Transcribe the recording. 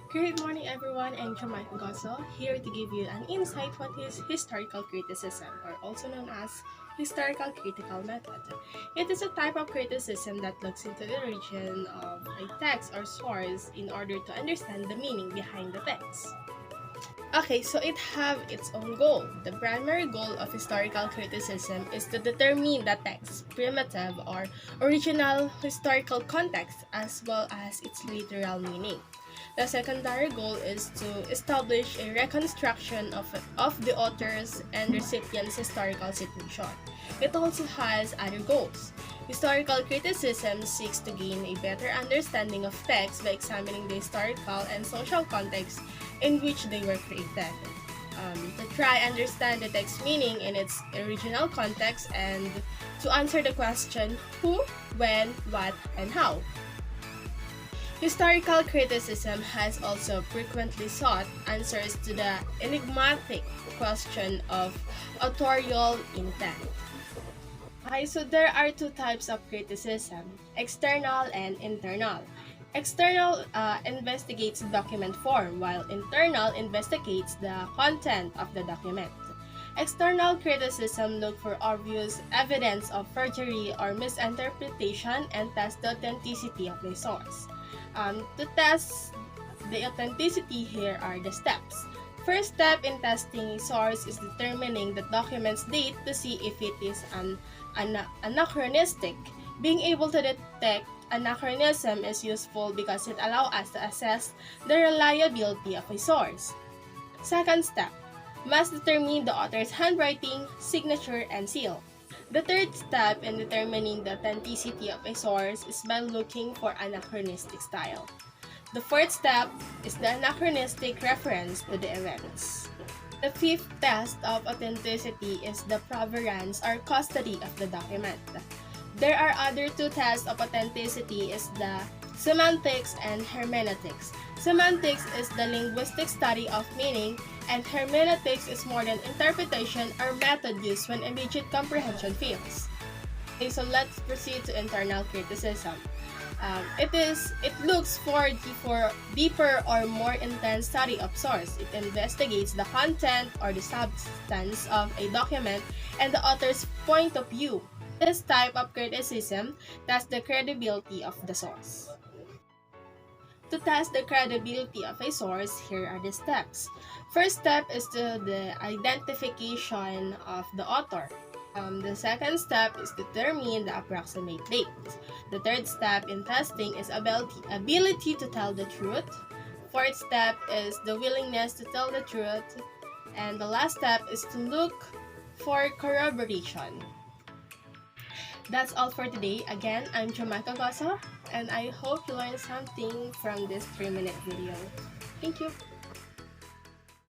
Good morning, everyone. I'm Jamaica Gosso, here to give you an insight what is historical criticism, or also known as historical critical method. It is a type of criticism that looks into the origin of a text or source in order to understand the meaning behind the text. Okay, so it have its own goal. The primary goal of historical criticism is to determine the text's primitive or original historical context as well as its literal meaning. The secondary goal is to establish a reconstruction of the author's and recipient's historical situation. It also has other goals. Historical criticism seeks to gain a better understanding of texts by examining the historical and social context in which they were created. To try understand the text meaning in its original context and to answer the question who, when, what, and how. Historical criticism has also frequently sought answers to the enigmatic question of authorial intent. Okay, so there are two types of criticism, external and internal. External investigates document form, while internal investigates the content of the document. External criticism look for obvious evidence of forgery or misinterpretation and test the authenticity of the source. To test the authenticity, here are the steps. First step in testing a source is determining the document's date to see if it is anachronistic. Being able to detect anachronism is useful because it allows us to assess the reliability of a source. Second step, must determine the author's handwriting, signature, and seal. The third step in determining the authenticity of a source is by looking for anachronistic style. The fourth step is the anachronistic reference to the events. The fifth test of authenticity is the provenance or custody of the document. There are other two tests of authenticity is the semantics and hermeneutics. Semantics is the linguistic study of meaning, and hermeneutics is more than interpretation or method used when immediate comprehension fails. Okay, so let's proceed to internal criticism. It looks for deeper or more intense study of source. It investigates the content or the substance of a document and the author's point of view. This type of criticism tests the credibility of the source. To test the credibility of a source, here are the steps. First step is the identification of the author. The second step is determine the approximate date. The third step in testing is ability to tell the truth. Fourth step is the willingness to tell the truth. And the last step is to look for corroboration. That's all for today. Again, I'm Jamaica Gossa, and I hope you learned something from this 3-minute video. Thank you.